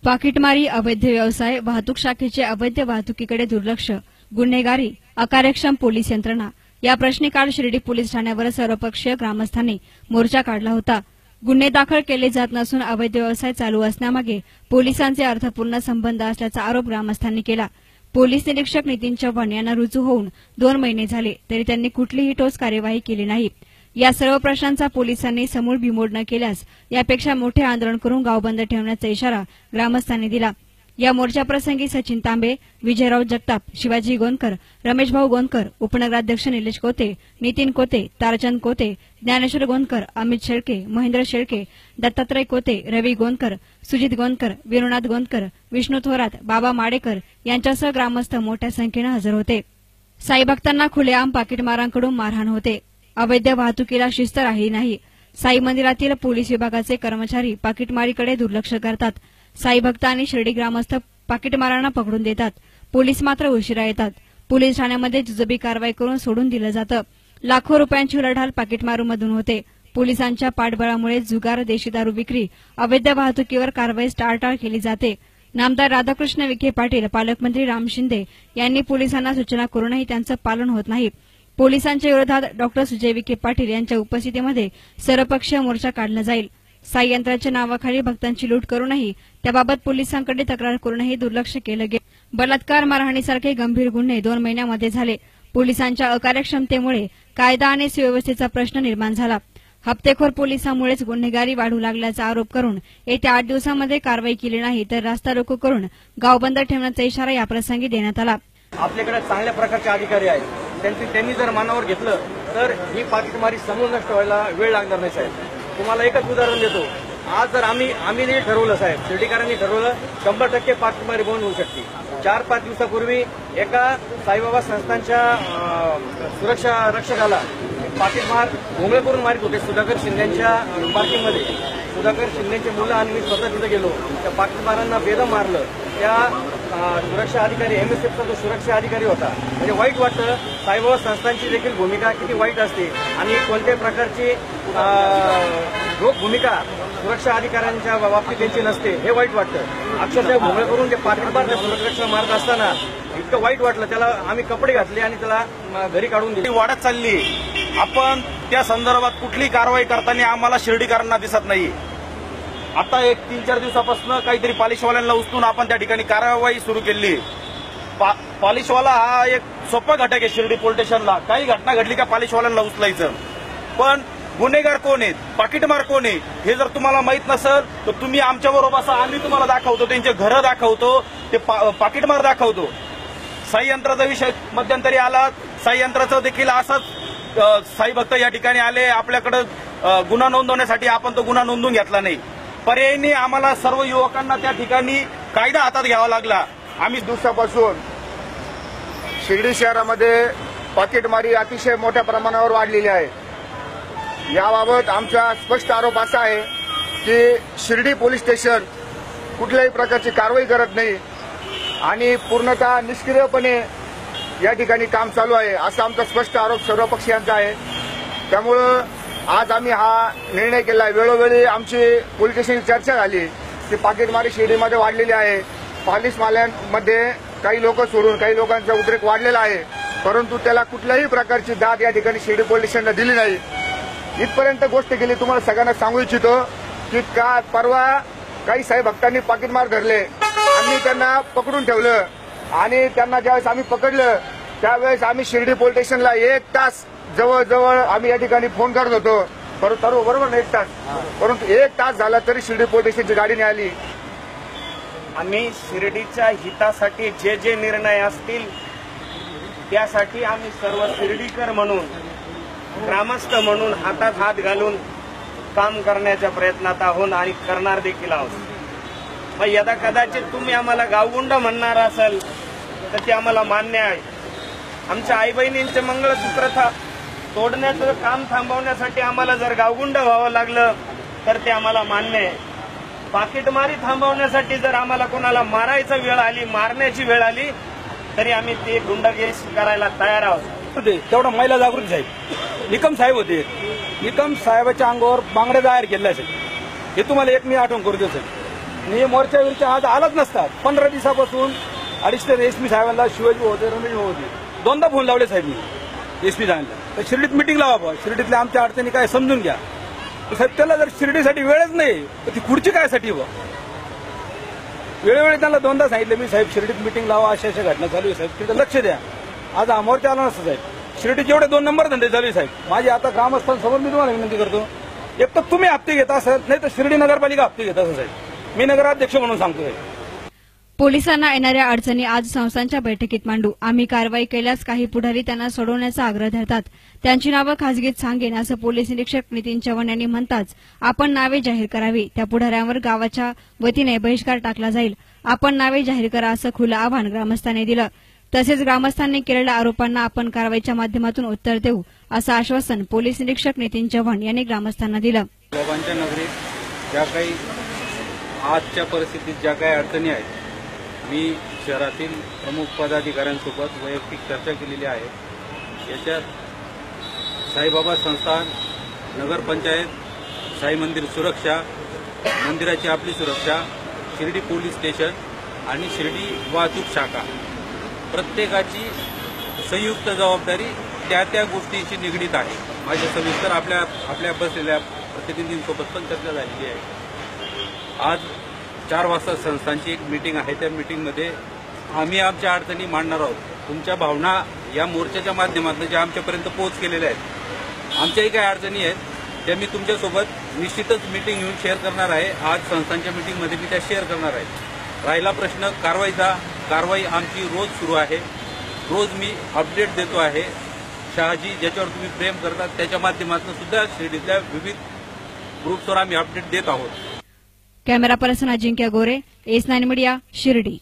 पाकिटमारी, अवैध व्यवसाय, वाहतूक शाखेचे अवैध वाहतुकीकडे दुर्लक्ष, गुन्हेगारी, अकार्यक्षम पोलीस यंत्रणा या प्रश्नी काल शिर्डी पोलीस ठाण्यावर सर्वपक्षीय ग्रामस्थांनी मोर्चा काढला होता। गुन्हे दाखल केले जात नसून अवैध व्यवसाय चालू असण्यामागे पोलिसांचे अर्थपूर्ण संबंध असल्याचा आरोप ग्रामस्थांनी केला। पोलीस निरीक्षक नितीन चव्हाण यांना रुजू होऊन 2 महिने झाले तरी त्यांनी कुठलीही ठोस कार्यवाही केली नाही। या सर्व प्रश्नांचा पोलिसांनी समूळ बिमोड न केल्यास यापेक्षा मोठे आंदोलन करून गाव बंद ठेवण्याचा इशारा ग्रामस्थांनी दिला। या मोर्चाप्रसंगी सचिन तांबे, विजयराव जगताप, शिवाजी गोंदकर, रमेशभाऊ गोंदकर, उपनगराध्यक्ष निलेश कोते, नितीन कोते, तारचंद कोते, ज्ञानेश्वर गोंदकर, अमित शेळके, महेंद्र शेळके, दत्तात्रय कोते, रवी गोंदकर, सुजित गोंदकर, विनोनाथ गोंदकर, विष्णू थोरात, बाबा माडेकर यांच्यासह ग्रामस्थ मोठ्या संख्येने हजर होते। साई भक्तांना खुलेआम पाकिटमारांकडून मारहाण होते। अवैध वाहतुकीला शिस्त राहिली नाही। साई मंदिरातील पोलीस विभागाचे कर्मचारी पाकिटमारीकडे दुर्लक्ष करतात। साई भक्त आणि शिर्डी ग्रामस्थ पाकिटमारांना पकडून देतात। पोलीस मात्र उशिरा येतात। पोलीस ठाण्यामध्ये जुजबी कारवाई करून सोडून दिलं जातं। लाखो रुपयांची उलाढाल पाकिटमारूमधून होते। पोलिसांच्या पाठबळामुळे जुगार, देशी दारू विक्री, अवैध वाहतुकीवर कारवाई टाळाटाळ केली जाते। नामदार राधाकृष्ण विखे पाटील, पालकमंत्री राम शिंदे यांनी पोलिसांना सूचना करूनही त्यांचं पालन होत नाही। पोलिसांच्या विरोधात डॉ. सुजय विखे पाटील यांच्या उपस्थितीमध्ये सर्वपक्षीय मोर्चा काढला जाईल। साई यंत्राच्या नावाखाली भक्तांची लूट करूनही त्याबाबत पोलिसांकडे तक्रार करूनही दुर्लक्ष केलं गेलं। बलात्कार, मारहाणीसारखे गंभीर गुन्हे 2 महिन्यामध्ये झाले। पोलिसांच्या अकार्यक्षमतेमुळे कायदा आणि सुव्यवस्थेचा प्रश्न निर्माण झाला। हप्तेखोर पोलिसांमुळेच गुन्हेगारी वाढू लागल्याचा आरोप करून येत्या 8 दिवसांमध्ये कारवाई केली नाही तर रास्ता रोको करून गाव बंद ठेवण्याचा इशारा याप्रसंगी देण्यात आला। आपल्याकडे चांगल्या प्रकारचे अधिकारी आहेत, त्यांनी जर मनावर घेतलं तर ही पाकिटमारी समूळ नष्ट व्हायला वेळ लागणार नाही साहेब। तुम्हाला एकच उदाहरण देतो। आज जर आम्ही नाही ठरवलं साहेब, शिर्डीकरांनी ठरवलं 100% पाकिटमारी बंद होऊ शकते। 4-5 दिवसापूर्वी एका साईबाबा संस्थांच्या सुरक्षा रक्षकाला पाकिटमार भोंगळे करून मारित होते सुधाकर शिंदेच्या पार्किंगमध्ये। सुधाकर शिंदेचे मुलं आणि मी स्वतः तिथे गेलो। त्या पाकिटमारांना बेदम मारलं। त्या सुरक्षा अधिकारी MSFचा जो सुरक्षा अधिकारी होता, म्हणजे वाईट वाटतं। साईबाबा संस्थांची देखील भूमिका किती वाईट असते आणि कोणत्याही प्रकारची भूमिका सुरक्षा अधिकाऱ्यांच्या बाबतीत त्यांची नसते, हे वाईट वाटतं। अक्षरशः भोंगळे करून जे पाकिटमार सुरक्षा मारत असताना इतकं वाईट वाटलं। त्याला आम्ही कपडे घातले आणि त्याला घरी काढून दिले। वाढत चालली, आपण त्या संदर्भात कुठली कारवाई करताना आम्हाला शिर्डीकरांना दिसत नाही। आता एक 3-4 दिवसापासून काहीतरी पॉलिशवाल्यांना उचलून आपण त्या ठिकाणी कारवाई सुरू केली। पॉलिशवाला हा एक सोपा घटक आहे शिर्डी पोलीस स्टेशनला। काही घटना घडली का पॉलिशवाल्यांना उचलायचं, पण गुन्हेगार कोण आहेत, पाकिटमार कोण आहे हे जर तुम्हाला माहित नसेल तर तुम्ही आमच्याबरोबर असा, आम्ही तुम्हाला दाखवतो, त्यांचे घरं दाखवतो, ते पाकिटमार दाखवतो। साई यंत्राचा विषय मध्यंतरी आला, साई यंत्राचं देखील असंच साई भक्त या ठिकाणी आले। आपल्याकडे गुन्हा नोंदवण्यासाठी आपण तो गुन्हा नोंदवून घेतला नाही। पर्यायी आम्हाला सर्व युवकांना त्या ठिकाणी कायदा हातात घ्यावा लागला। आम्ही दिवसापासून शिर्डी शहरामध्ये पाकिटमारी अतिशय मोठ्या प्रमाणावर वाढलेली आहे। याबाबत आमचा स्पष्ट आरोप असा आहे की शिर्डी पोलीस स्टेशन कुठल्याही प्रकारची कारवाई करत नाही आणि पूर्णतः निष्क्रियपणे या ठिकाणी काम चालू आहे, असा आमचा स्पष्ट आरोप सर्व पक्षीयांचा आहे। त्यामुळं आज आम्ही हा निर्णय केला। वेळोवेळी आमची पोलीस स्टेशनची चर्चा झाली की पाकिटमारी शिर्डीमध्ये वाढलेली आहे। पॉलिसवाल्यांमध्ये काही लोक सोडून काही लोकांचा उद्रेक वाढलेला आहे, परंतु त्याला कुठल्याही प्रकारची दाद या ठिकाणी शिर्डी पोलीस स्टेशनला दिली नाही। इथपर्यंत गोष्ट केली, तुम्हाला सगळ्यांना सांगू इच्छितो की परवा काही साई भक्तांनी पाकिटमार धरले, आम्ही त्यांना पकडून ठेवलं आणि त्यांना ज्यावेळेस आम्ही पकडलं त्यावेळेस आम्ही शिर्डी पोलीस स्टेशनला 1 तास जवळजवळ आम्ही या ठिकाणी फोन करत होतो, परंतु बरोबर ना 1 तास, परंतु 1 तास झाला तरी शिर्डी पोलीस स्टेशनची गाडी नाही आली। आम्ही शिर्डीच्या हितासाठी जे निर्णय असतील त्यासाठी आम्ही सर्व शिर्डीकर म्हणून, ग्रामस्थ म्हणून हातात हात घालून काम करण्याच्या प्रयत्नात आहोत आणि करणार देखील आहोत। मग यदा कदाचित तुम्ही आम्हाला गावगुंड म्हणणार असाल तर ते आम्हाला मान्य आहे। आमच्या आई बहिणींचे मंगळसूत्र तोडण्याचं काम थांबवण्यासाठी आम्हाला जर गावगुंड व्हावं लागलं तर ते आम्हाला मान्य आहे। पाकिटमारी थांबवण्यासाठी जर आम्हाला कोणाला मारायची वेळ आली, मारण्याची वेळ आली तरी आम्ही ते गुंडगिरी करायला तयार आहोत। तेवढा महिला जागृत साहेब निकम साहेब होते, निकम साहेबाच्या अंगावर बांगड्या दायर केल्या साहेब, हे तुम्हाला एक मी आठवण करू देतो। आणि हे मोर्चावीरच्या आज आलाच नसतात. 15 दिवसापासून अडिशनल एसपी साहेबांना शिवाजी होते, रमेश होते, दोनदा फोन लावले साहेब मी एसपी साहेबांना. तर शिर्डीत मिटिंग लावा, शिर्डीतल्या आमच्या अडचणी काय समजून घ्या. साहेब त्याला जर शिर्डीसाठी वेळच नाही तर ती खुर्ची कायसाठी वेळोवेळी त्यांना दोनदा सांगितलं मी, साहेब शिर्डीत मिटिंग लावा, अशा अशा घटना चालू आहे साहेब, तिथे लक्ष द्या. आज मोर्चा आला नसतं साहेब. शिर्डीचे एवढे 2 नंबर धंदे चालू आहे साहेब. माझी आता ग्रामस्थांसमोर मी तुम्हाला विनंती करतो, एक तर तुम्ही हप्ते घेता असाल, नाही तर शिर्डी नगरपालिका हप्ते घेत असं साहेब. मी नगराध्यक्ष म्हणून सांगतोय. पोलिसांना येणाऱ्या अडचणी आज संस्थांच्या बैठकीत मांडू. आम्ही कारवाई केल्यास काही पुढारी त्यांना सोडवण्याचा आग्रह धरतात. त्यांची नावं खासगीत सांगेन असं पोलीस निरीक्षक नितीन चव्हाण यांनी म्हणताच आपण नावे जाहीर करावी, त्या पुढाऱ्यांवर गावाच्या वतीने बहिष्कार टाकला जाईल. आपण नावे जाहीर करा असं खुलं आवाहन ग्रामस्थांनी दिलं. तसेच ग्रामस्थांनी केलेल्या आरोपांना आपण कारवाईच्या माध्यमातून उत्तर देऊ असं आश्वासन पोलीस निरीक्षक नितीन चव्हाण यांनी ग्रामस्थांना दिलं. बाबांच्या नगरीत ज्या काही आजच्या परिस्थितीत ज्या काही अडचणी आहेत, मी शहरातील प्रमुख पदाधिकाऱ्यांसोबत वैयक्तिक चर्चा केलेली आहे. याच्यात साईबाबा संस्थान, नगरपंचायत, साई मंदिर सुरक्षा, मंदिराची आपली सुरक्षा, शिर्डी पोलीस स्टेशन आणि शिर्डी वाहतूक शाखा, प्रत्येकाची संयुक्त जबाबदारी त्या त्या गोष्टीशी निगडीत आहे. माझ्या सविस्तर आपल्या बसलेल्या प्रतिनिधींसोबत पण चर्चा झालेली आहे. आज 4 वाजता संस्थांची एक मीटिंग आहे. त्या मीटिंगमध्ये आम्ही आमच्या अडचणी मांडणार आहोत. तुमच्या भावना या मोर्चाच्या माध्यमातून ज्या आमच्यापर्यंत पोहोच केलेल्या आहेत, आमच्याही काही अडचणी आहेत, त्या मी तुमच्यासोबत निश्चितच मीटिंग घेऊन शेअर करणार आहे. आज संस्थांच्या मीटिंगमध्ये मी त्या शेअर करणार आहे. राहिला प्रश्न कारवाईचा, कारवाई आमची रोज सुरू आहे. रोज मी अपडेट देतो आहे. शहाजी ज्याच्यावर तुम्ही प्रेम करतात त्याच्या माध्यमातून सुद्धा शिर्डीतल्या विविध ग्रुप्सवर आम्ही अपडेट देत आहोत. कॅमेरा पर्सन अजिंक्य गोरे, एस9 मीडिया, शिर्डी.